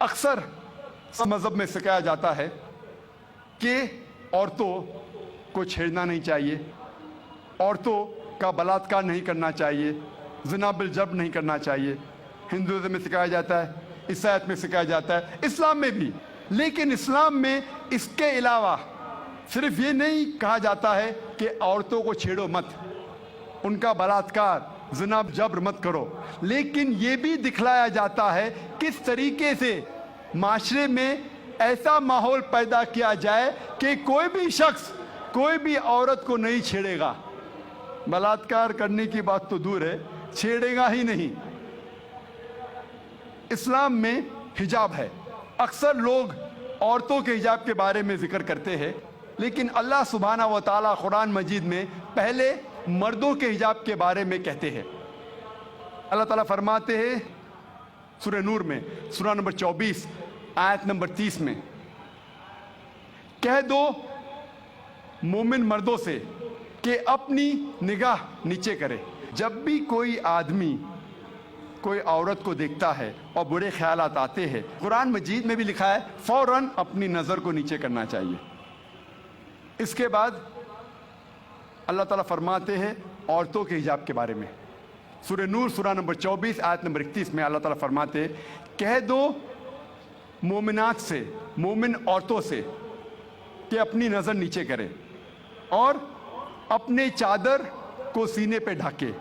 अक्सर मजहब में सिखाया जाता है कि औरतों को छेड़ना नहीं चाहिए, औरतों का बलात्कार नहीं करना चाहिए, ज़िना बिल जब्र नहीं करना चाहिए। हिंदुइज्म में सिखाया जाता है, ईसाईयत में सिखाया जाता है, इस्लाम में भी। लेकिन इस्लाम में इसके अलावा सिर्फ ये नहीं कहा जाता है कि औरतों को छेड़ो मत, उनका बलात्कार ज़िना जब्र मत करो, लेकिन ये भी दिखलाया जाता है किस तरीके से माशरे में ऐसा माहौल पैदा किया जाए कि कोई भी शख्स कोई भी औरत को नहीं छेड़ेगा। बलात्कार करने की बात तो दूर है, छेड़ेगा ही नहीं। इस्लाम में हिजाब है। अक्सर लोग औरतों के हिजाब के बारे में जिक्र करते हैं, लेकिन अल्लाह सुब्हानहू व तआला कुरान मजीद में पहले मर्दों के हिजाब के बारे में कहते हैं। अल्लाह ताला फरमाते हैं सूरह नूर में, सूरह नंबर 24 आयत नंबर 30 में, कह दो मोमिन मर्दों से कि अपनी निगाह नीचे करे। जब भी कोई आदमी कोई औरत को देखता है और बुरे ख्यालात आते हैं, कुरान मजीद में भी लिखा है फौरन अपनी नज़र को नीचे करना चाहिए। इसके बाद अल्लाह ताला फरमाते हैं औरतों के हिजाब के बारे में, सूरह नूर सूरह नंबर 24 आयत नंबर 31 में अल्लाह ताला फरमाते हैं, कह दो मोमिनात से, मोमिन औरतों से कि अपनी नज़र नीचे करें और अपने चादर को सीने पे ढके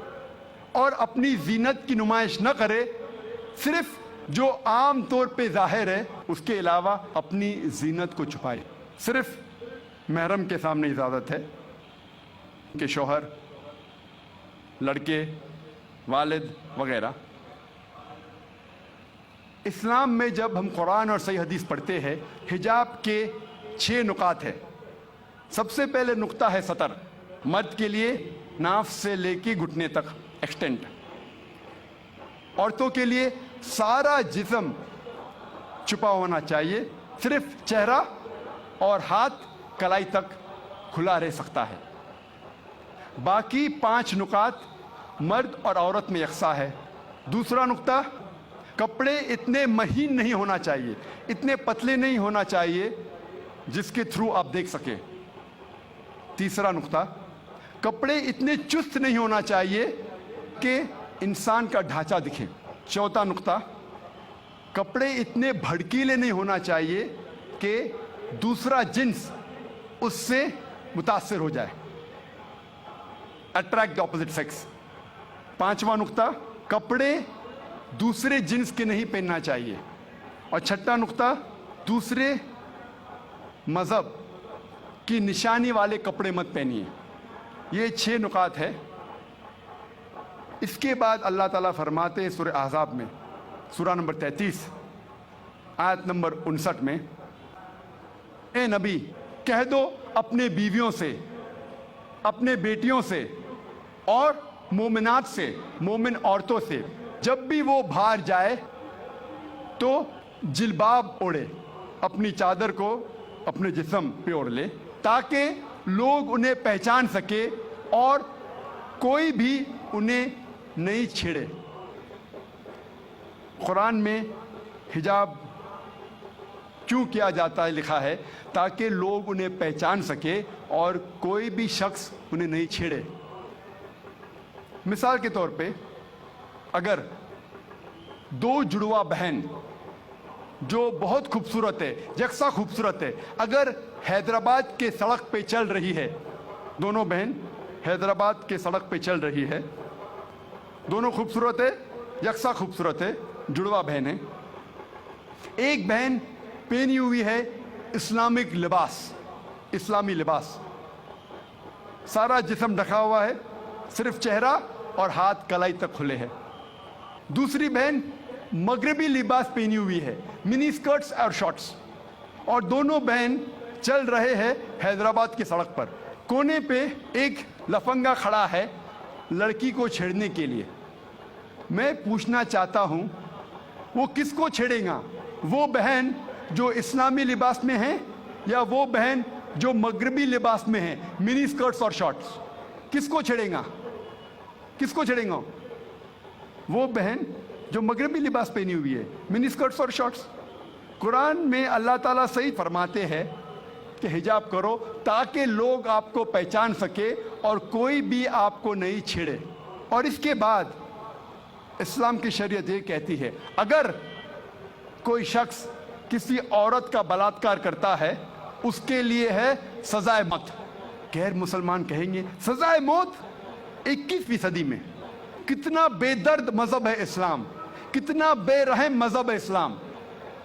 और अपनी जीनत की नुमाइश न करे, सिर्फ जो आम तौर पे जाहिर है, उसके अलावा अपनी जीनत को छुपाए। सिर्फ महरम के सामने इजाज़त है कि शौहर, लड़के, वालिद वगैरह। इस्लाम में जब हम कुरान और सही हदीस पढ़ते हैं, हिजाब के 6 नुकात है। सबसे पहले नुक्ता है सतर, मर्द के लिए नाफ से लेके घुटने तक एक्सटेंट। औरतों के लिए सारा जिस्म छुपा होना चाहिए, सिर्फ चेहरा और हाथ कलाई तक खुला रह सकता है। बाकी 5 नुकात मर्द और औरत में यकसा है। दूसरा नुक्ता, कपड़े इतने महीन नहीं होना चाहिए, इतने पतले नहीं होना चाहिए जिसके थ्रू आप देख सके। तीसरा नुक्ता, कपड़े इतने चुस्त नहीं होना चाहिए कि इंसान का ढांचा दिखे। चौथा नुक्ता, कपड़े इतने भड़कीले नहीं होना चाहिए कि दूसरा जिन्स उससे मुतासिर हो जाए, अट्रैक्ट द ऑपोजिट सेक्स। पांचवा नुक्ता, कपड़े दूसरे जिन्स के नहीं पहनना चाहिए। और छठा नुक्ता, दूसरे मज़हब की निशानी वाले कपड़े मत पहनिए। ये 6 नुकात है। इसके बाद अल्लाह ताला फरमाते हैं सूरह अहज़ाब में, सूरह नंबर 33 आयत नंबर 59 में, ए नबी कह दो अपने बीवियों से, अपने बेटियों से और मोमिनात से, मोमिन औरतों से, जब भी वो बाहर जाए तो जिलबाब ओढ़े, अपनी चादर को अपने जिस्म पे ओढ़ ले, ताकि लोग उन्हें पहचान सके और कोई भी उन्हें नहीं छेड़े। कुरान में हिजाब क्यों किया जाता है लिखा है, ताकि लोग उन्हें पहचान सके और कोई भी शख्स उन्हें नहीं छेड़े। मिसाल के तौर पे, अगर 2 जुड़वा बहन जो बहुत खूबसूरत है, यकसा खूबसूरत है, अगर हैदराबाद के सड़क पे चल रही है, दोनों बहन हैदराबाद के सड़क पे चल रही है, दोनों खूबसूरत है, यकसा खूबसूरत है, जुड़वा बहन है। एक बहन पहनी हुई है इस्लामिक लिबास, इस्लामी लिबास, सारा जिस्म ढका हुआ है, सिर्फ चेहरा और हाथ कलाई तक खुले हैं। दूसरी बहन मगरबी लिबास पहनी हुई है, मिनी स्कर्ट्स और शॉर्ट्स, और दोनों बहन चल रहे हैं हैदराबाद की सड़क पर। कोने पे एक लफंगा खड़ा है लड़की को छेड़ने के लिए। मैं पूछना चाहता हूं, वो किसको छेड़ेगा? वो बहन जो इस्लामी लिबास में है या वो बहन जो मगरबी लिबास में है, मिनी स्कर्ट्स और शॉर्ट्स? किसको छेड़ेगा? किसको छेड़ेगा? वो बहन जो मगरबी लिबास पहनी हुई है, मिनी स्कर्ट्स और शॉर्ट्स। कुरान में अल्लाह ताला सही फरमाते हैं कि हिजाब करो ताकि लोग आपको पहचान सके और कोई भी आपको नहीं छेड़े। और इसके बाद इस्लाम की शरीयत ये कहती है अगर कोई शख्स किसी औरत का बलात्कार करता है उसके लिए है सजाए मौत। गैर मुसलमान कहेंगे सजाए मौत 21वीं सदी में। कितना बेदर्द मजहब है इस्लाम, कितना बेरहम मजहब है इस्लाम।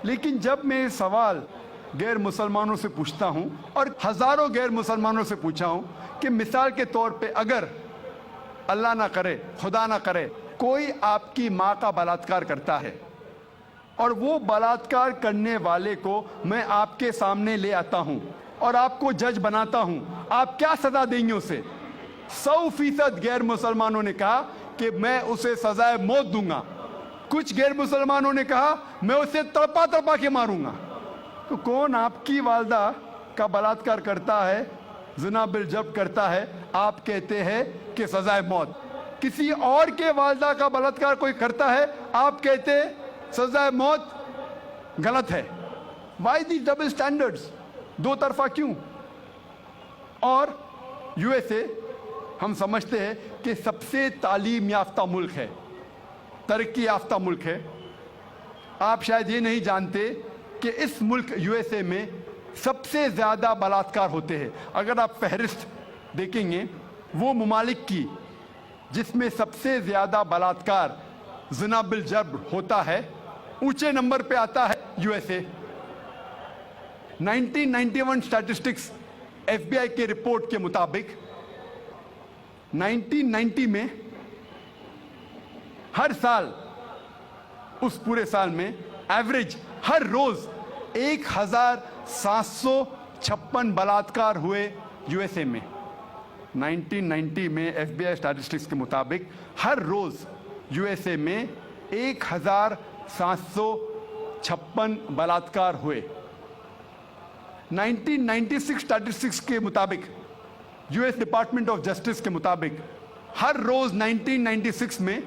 लेकिन जब मैं सवाल गैर मुसलमानों से पूछता हूं और हजारों गैर मुसलमानों से पूछा हूं कि मिसाल के तौर पे अगर अल्लाह ना करे, खुदा ना करे, कोई आपकी माँ का बलात्कार करता है और वो बलात्कार करने वाले को मैं आपके सामने ले आता हूं और आपको जज बनाता हूं, आप क्या सजा देंगे उसे? 100% गैर मुसलमानों ने कहा कि मैं उसे सजाए मौत दूंगा। कुछ गैर मुसलमानों ने कहा मैं उसे तड़पा तड़पा के मारूंगा। तो कौन आपकी वालदा का बलात्कार करता है, ज़िना बिल जब्र करता है, आप कहते हैं कि सजाए मौत। किसी और के वालदा का बलात्कार कोई करता है, आप कहते हैं सजाए मौत गलत है। वाई दी डबल स्टैंडर्ड्स, दो तरफा क्यों? और यूएसए हम समझते हैं कि सबसे तालीम याफ्ता मुल्क है, तरक्की याफ्ता मुल्क है। आप शायद ये नहीं जानते कि इस मुल्क यूएसए में सबसे ज़्यादा बलात्कार होते हैं। अगर आप फहरिस्त देखेंगे वो ममालिक की जिसमें सबसे ज़्यादा बलात्कार ज़िना बिल जब्र होता है, ऊंचे नंबर पे आता है यूएसए। 1991 स्टैटिस्टिक्स एफबीआई के रिपोर्ट के मुताबिक 1990 में हर साल, उस पूरे साल में एवरेज हर रोज 1756 बलात्कार हुए यूएसए में। 1990 में एफबीआई स्टैटिस्टिक्स के मुताबिक हर रोज यूएसए में 1756 बलात्कार हुए। 1996 स्टैटिस्टिक्स के मुताबिक, यूएस डिपार्टमेंट ऑफ जस्टिस के मुताबिक, हर रोज 1996 में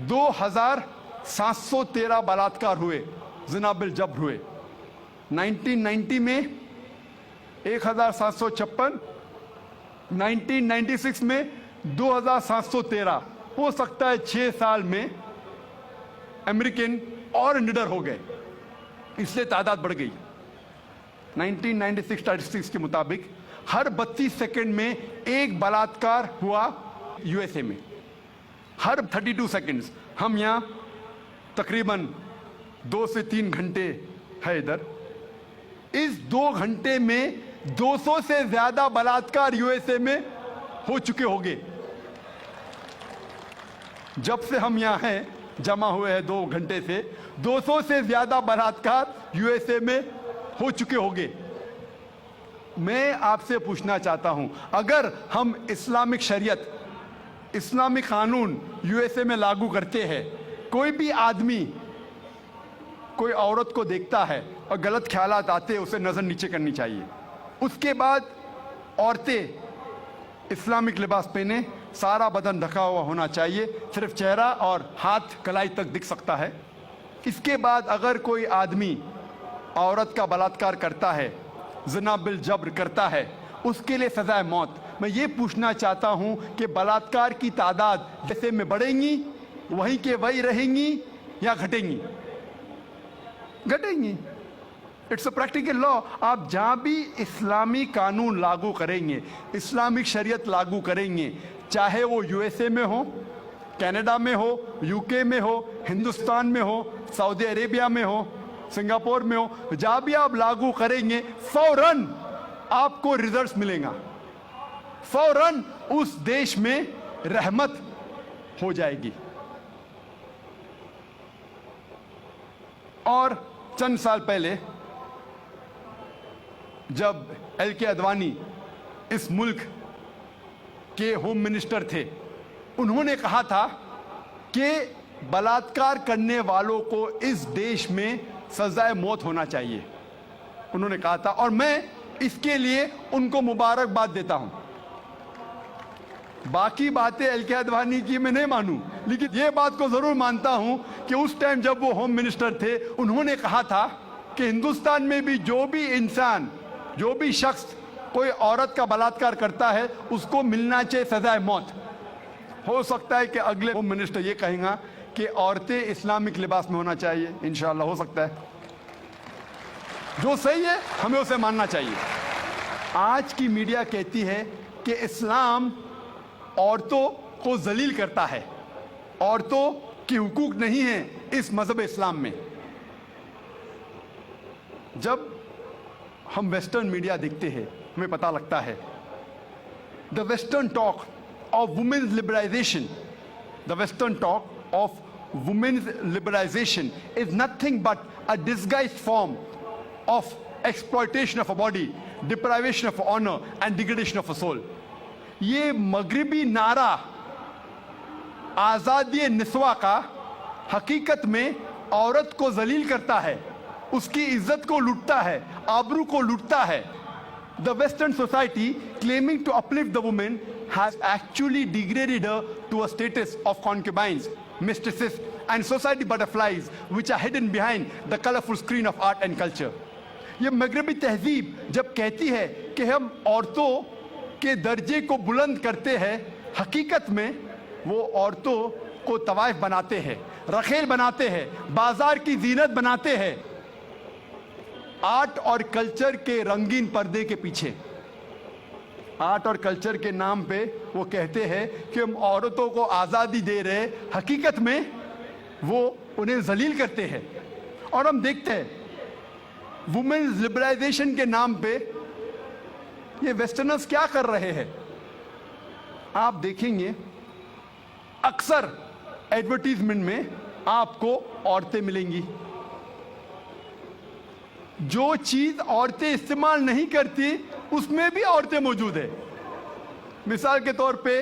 2713 बलात्कार हुए, ज़िना बिल जब्र हुए। 1990 में 1756, 1996 में 2713। हो सकता है 6 साल में अमेरिकन और निडर हो गए, इसलिए तादाद बढ़ गई। 1996 स्टैटिस्टिक्स के मुताबिक हर 32 सेकंड में एक बलात्कार हुआ यूएसए में, हर 32 सेकंड्स। हम यहाँ तकरीबन 2 से 3 घंटे है इधर। इस 2 घंटे में 200 से ज्यादा बलात्कार यूएसए में हो चुके होंगे। जब से हम यहाँ हैं, जमा हुए हैं 2 घंटे से, 200 से ज्यादा बलात्कार यूएसए में हो चुके होंगे। मैं आपसे पूछना चाहता हूं, अगर हम इस्लामिक शरीयत, इस्लामिक कानून यूएसए में लागू करते हैं, कोई भी आदमी कोई औरत को देखता है और गलत ख्यालात आते हैं, उसे नजर नीचे करनी चाहिए। उसके बाद औरतें इस्लामिक लिबास पहने, सारा बदन ढका हुआ होना चाहिए, सिर्फ चेहरा और हाथ कलाई तक दिख सकता है। इसके बाद अगर कोई आदमी औरत का बलात्कार करता है, ज़िना बिल जब्र करता है, उसके लिए सजाए मौत। मैं ये पूछना चाहता हूं कि बलात्कार की तादाद जैसे में बढ़ेंगी वहीं के वही रहेंगी या घटेंगी? घटेंगी। It's a practical law. आप जहां भी इस्लामी कानून लागू करेंगे, इस्लामिक शरीयत लागू करेंगे, चाहे वो यूएसए में हो, कनाडा में हो, यूके में हो, हिंदुस्तान में हो, सऊदी अरेबिया में हो, सिंगापुर में हो, जहां भी आप लागू करेंगे फौरन आपको रिजल्ट्स मिलेगा, फौरन उस देश में रहमत हो जाएगी। और चंद साल पहले जब एल.के. अडवाणी इस मुल्क के होम मिनिस्टर थे, उन्होंने कहा था कि बलात्कार करने वालों को इस देश में सजाए मौत होना चाहिए, उन्होंने कहा था। और मैं इसके लिए उनको मुबारकबाद देता हूं। बाकी बातें एल.के. अडवाणी की मैं नहीं मानूं, लेकिन ये बात को जरूर मानता हूं कि उस टाइम जब वो होम मिनिस्टर थे, उन्होंने कहा था कि हिंदुस्तान में भी जो भी इंसान, जो भी शख्स कोई औरत का बलात्कार करता है उसको मिलना चाहिए सजाए मौत। हो सकता है कि अगले होम मिनिस्टर ये कहेगा कि औरतें इस्लामिक लिबास में होना चाहिए, इंशाअल्लाह हो सकता है। जो सही है हमें उसे मानना चाहिए। आज की मीडिया कहती है कि इस्लाम औरतों को जलील करता है, औरतों की हुकूक नहीं है इस मजहब इस्लाम में। जब हम वेस्टर्न मीडिया देखते हैं हमें पता लगता है the western talk of women's liberalisation, the western talk of women's liberalisation is nothing but a disguised form of exploitation of a body, deprivation of honour and degradation of a soul. ये मगरिबी नारा आज़ादी निस्वा का हकीकत में औरत को जलील करता है, उसकी इज्जत को लूटता है, आबरू को लूटता है। The Western society claiming to uplift the woman has actually degraded her to a status of concubines, mistresses and society butterflies which are hidden behind the colorful screen of art and culture. ये मगरबी तहजीब जब कहती है कि हम औरतों के दर्जे को बुलंद करते हैं, हकीकत में वो औरतों को तवाइफ बनाते हैं, रखेल बनाते हैं, बाजार की जीनत बनाते हैं। आर्ट और कल्चर के रंगीन पर्दे के पीछे, आर्ट और कल्चर के नाम पे वो कहते हैं कि हम औरतों को आज़ादी दे रहे, हकीकत में वो उन्हें जलील करते हैं। और हम देखते हैं वुमेन्स लिबरलाइजेशन के नाम पे ये वेस्टर्नर्स क्या कर रहे हैं। आप देखेंगे अक्सर एडवर्टीजमेंट में आपको औरतें मिलेंगी। जो चीज औरतें इस्तेमाल नहीं करती उसमें भी औरतें मौजूद है। मिसाल के तौर पे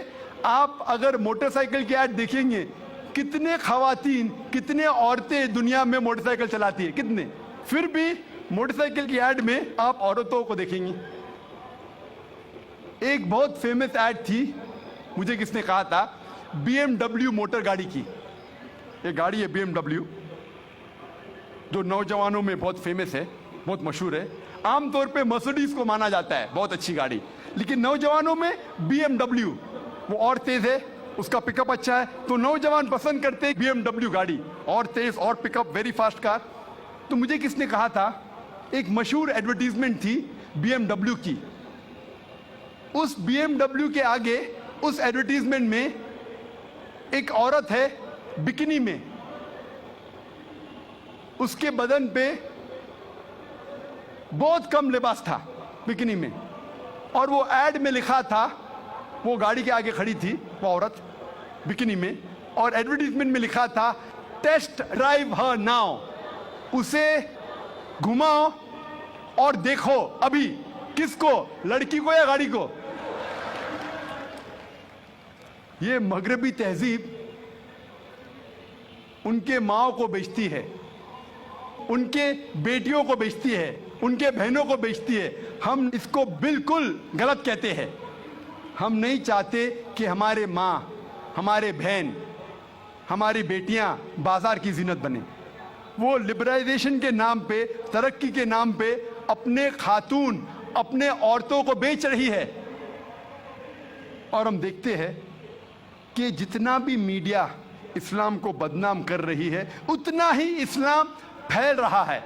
आप अगर मोटरसाइकिल की ऐड देखेंगे, कितने खवातीन, कितने औरतें दुनिया में मोटरसाइकिल चलाती है, कितने, फिर भी मोटरसाइकिल की ऐड में आप औरतों को देखेंगे। एक बहुत फेमस ऐड थी, मुझे किसने कहा था, BMW मोटर गाड़ी की। ये गाड़ी है BMW जो नौजवानों में बहुत फेमस है, बहुत मशहूर है। आमतौर पे मर्सिडीज को माना जाता है बहुत अच्छी गाड़ी, लेकिन नौजवानों में BMW, वो और तेज है, उसका पिकअप अच्छा है, तो नौजवान पसंद करते हैं BMW गाड़ी, और तेज और पिकअप, वेरी फास्ट कार। तो मुझे किसने कहा था, एक मशहूर एडवर्टीजमेंट थी BMW की। उस BMW के आगे उस एडवर्टीजमेंट में एक औरत है बिकिनी में, उसके बदन पे बहुत कम लिबास था बिकिनी में, और वो ऐड में लिखा था, वो गाड़ी के आगे खड़ी थी वो औरत बिकिनी में, और एडवर्टीजमेंट में लिखा था टेस्ट ड्राइव हर नाउ, उसे घुमाओ और देखो अभी, किसको, लड़की को या गाड़ी को। ये मगरबी तहजीब उनके माओ को बेचती है, उनके बेटियों को बेचती है, उनके बहनों को बेचती है। हम इसको बिल्कुल गलत कहते हैं। हम नहीं चाहते कि हमारे माँ, हमारे बहन, हमारी बेटियां बाजार की जीनत बने। वो लिबरलाइजेशन के नाम पे, तरक्की के नाम पे अपने खातून, अपने औरतों को बेच रही है। और हम देखते हैं कि जितना भी मीडिया इस्लाम को बदनाम कर रही है, उतना ही इस्लाम फैल रहा है।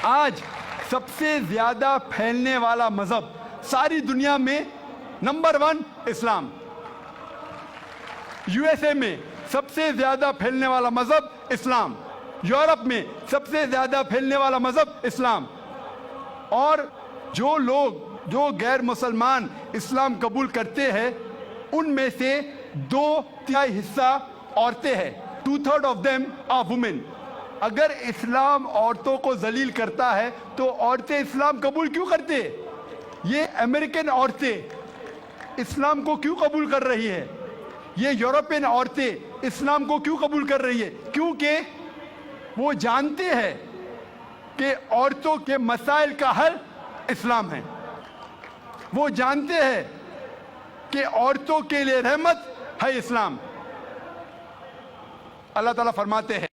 आज सबसे ज्यादा फैलने वाला मजहब सारी दुनिया में नंबर 1 इस्लाम। यूएसए में सबसे ज्यादा फैलने वाला मजहब इस्लाम, यूरोप में सबसे ज्यादा फैलने वाला मजहब इस्लाम। और जो लोग, जो गैर मुसलमान इस्लाम कबूल करते हैं, उनमें से 2/3 हिस्सा औरतें हैं। 2/3 ऑफ देम आर वुमेन। अगर इस्लाम औरतों को जलील करता है तो औरतें इस्लाम कबूल क्यों करते? ये अमेरिकन औरतें इस्लाम को क्यों कबूल कर रही है? ये यूरोपियन औरतें इस्लाम को क्यों कबूल कर रही है? क्योंकि वो जानते हैं कि औरतों के मसाइल का हल इस्लाम है। वो जानते हैं कि औरतों के लिए रहमत है इस्लाम। اللہ تعالیٰ فرماتے ہیں